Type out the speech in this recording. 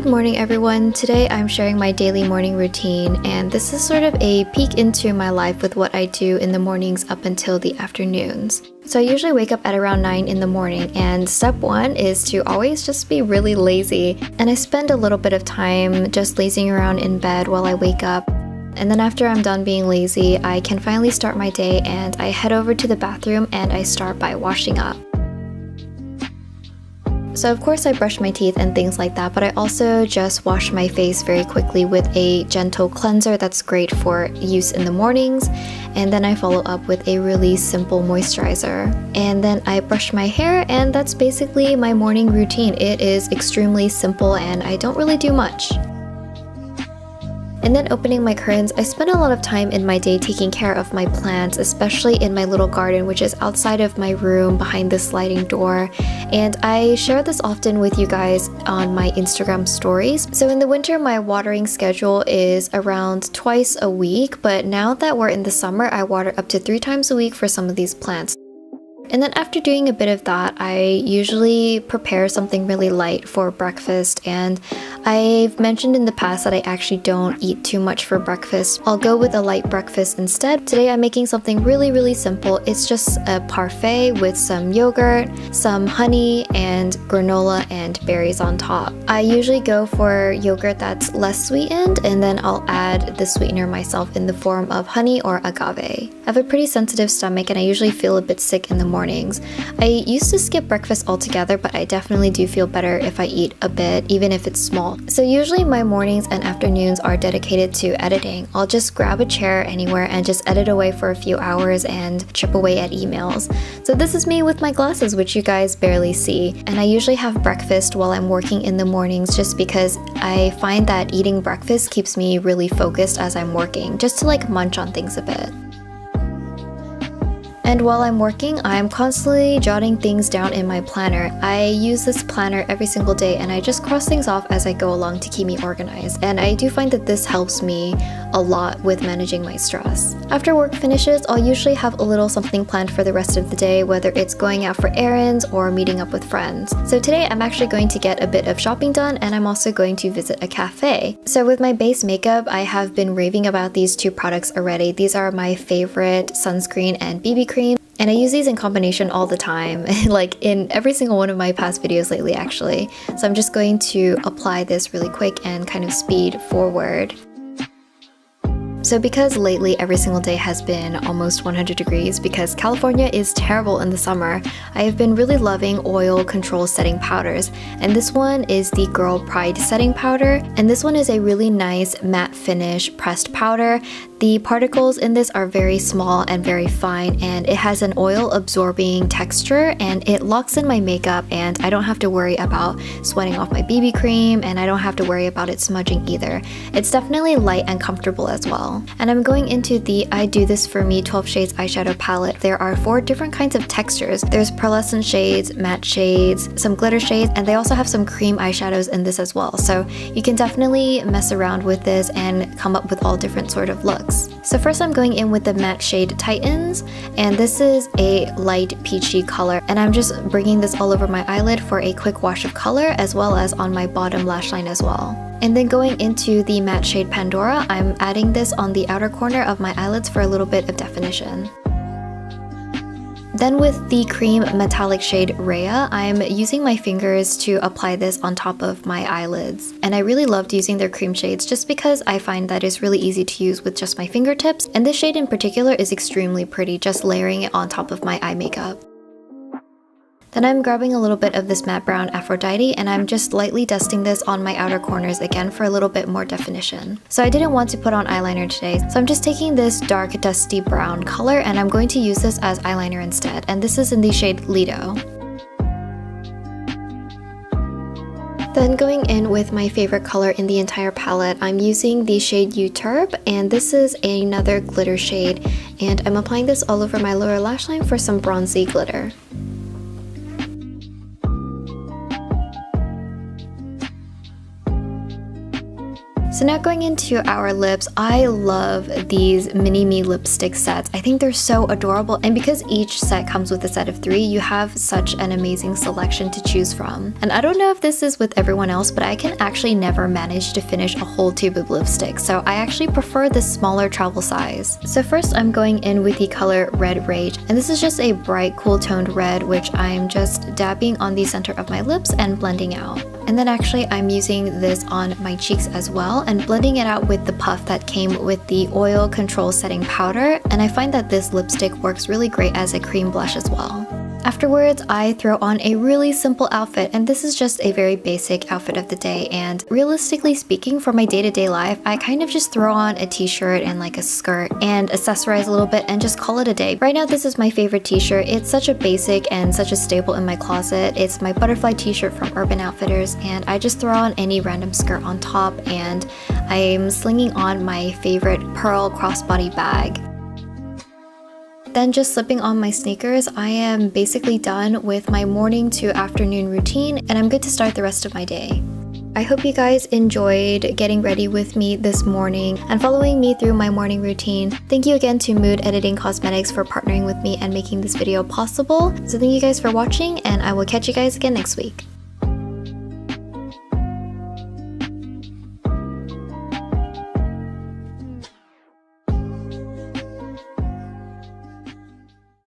Good morning everyone. Today I'm sharing my daily morning routine, and this is sort of a peek into my life with what I do in the mornings up until the afternoons. So I usually wake up at around 9 in the morning, and step one is to always just be really lazy, and I spend a little bit of time just lazing around in bed while I wake up. And then after I'm done being lazy, I can finally start my day, and I head over to the bathroom and I start by washing up. So of course I brush my teeth and things like that, but I also just wash my face very quickly with a gentle cleanser that's great for use in the mornings. And then I follow up with a really simple moisturizer. And then I brush my hair, and that's basically my morning routine. It is extremely simple and I don't really do much. And then opening my curtains, I spend a lot of time in my day taking care of my plants, especially in my little garden, which is outside of my room behind this sliding door. And I share this often with you guys on my Instagram stories. So in the winter, my watering schedule is around twice a week, but now that we're in the summer, I water up to 3 times a week for some of these plants. And then after doing a bit of that, I usually prepare something really light for breakfast, and I've mentioned in the past that I actually don't eat too much for breakfast. I'll go with a light breakfast instead. Today I'm making something really simple. It's just a parfait with some yogurt, some honey, and granola and berries on top. I usually go for yogurt that's less sweetened, and then I'll add the sweetener myself in the form of honey or agave. I have a pretty sensitive stomach and I usually feel a bit sick in the mornings. I used to skip breakfast altogether, but I definitely do feel better if I eat a bit, even if it's small. So usually my mornings and afternoons are dedicated to editing. I'll just grab a chair anywhere and just edit away for a few hours and chip away at emails. So this is me with my glasses, which you guys barely see. And I usually have breakfast while I'm working in the mornings, just because I find that eating breakfast keeps me really focused as I'm working, just to like munch on things a bit. And while I'm working, I'm constantly jotting things down in my planner. I use this planner every single day, and I just cross things off as I go along to keep me organized. And I do find that this helps me a lot with managing my stress. After work finishes, I'll usually have a little something planned for the rest of the day, whether it's going out for errands or meeting up with friends. So today I'm actually going to get a bit of shopping done, and I'm also going to visit a cafe. So with my base makeup, I have been raving about these 2 products already. These are my favorite sunscreen and BB cream. And I use these in combination all the time, like in every single one of my past videos lately actually. So I'm just going to apply this really quick and kind of speed forward. So because lately every single day has been almost 100 degrees because California is terrible in the summer, I have been really loving oil control setting powders. And this one is the Girl Pride setting powder. And this one is a really nice matte finish pressed powder. The particles in this are very small and very fine, and it has an oil absorbing texture, and it locks in my makeup, and I don't have to worry about sweating off my BB cream, and I don't have to worry about it smudging either. It's definitely light and comfortable as well. And I'm going into the I Do This For Me 12 Shades eyeshadow palette. There are 4 different kinds of textures. There's pearlescent shades, matte shades, some glitter shades, and they also have some cream eyeshadows in this as well. So you can definitely mess around with this and come up with all different sort of looks. So first I'm going in with the matte shade Titans, and this is a light peachy color, and I'm just bringing this all over my eyelid for a quick wash of color, as well as on my bottom lash line as well. And then going into the matte shade Pandora, I'm adding this on the outer corner of my eyelids for a little bit of definition. Then with the cream metallic shade Rhea, I'm using my fingers to apply this on top of my eyelids. And I really loved using their cream shades just because I find that it's really easy to use with just my fingertips. And this shade in particular is extremely pretty, just layering it on top of my eye makeup. Then I'm grabbing a little bit of this matte brown Aphrodite, and I'm just lightly dusting this on my outer corners again for a little bit more definition. So I didn't want to put on eyeliner today, so I'm just taking this dark dusty brown color, and I'm going to use this as eyeliner instead, and this is in the shade Lido. Then going in with my favorite color in the entire palette, I'm using the shade Euterpe, and this is another glitter shade, and I'm applying this all over my lower lash line for some bronzy glitter. So now going into our lips, I love these mini me lipstick sets. I think they're so adorable, and because each set comes with a set of 3, you have such an amazing selection to choose from. And I don't know if this is with everyone else, but I can actually never manage to finish a whole tube of lipstick, so I actually prefer this smaller travel size. So first I'm going in with the color Red Rage, and this is just a bright cool toned red which I'm just dabbing on the center of my lips and blending out. And then actually I'm using this on my cheeks as well and blending it out with the puff that came with the oil control setting powder, and I find that this lipstick works really great as a cream blush as well. Afterwards, I throw on a really simple outfit, and this is just a very basic outfit of the day, and realistically speaking, for my day-to-day life, I kind of just throw on a t-shirt and like a skirt and accessorize a little bit and just call it a day. Right now, this is my favorite t-shirt. It's such a basic and such a staple in my closet. It's my butterfly t-shirt from Urban Outfitters, and I just throw on any random skirt on top, and I'm slinging on my favorite pearl crossbody bag. Then just slipping on my sneakers, I am basically done with my morning to afternoon routine, and I'm good to start the rest of my day. I hope you guys enjoyed getting ready with me this morning and following me through my morning routine. Thank you again to Mood Editing Cosmetics for partnering with me and making this video possible. So thank you guys for watching, and I will catch you guys again next week.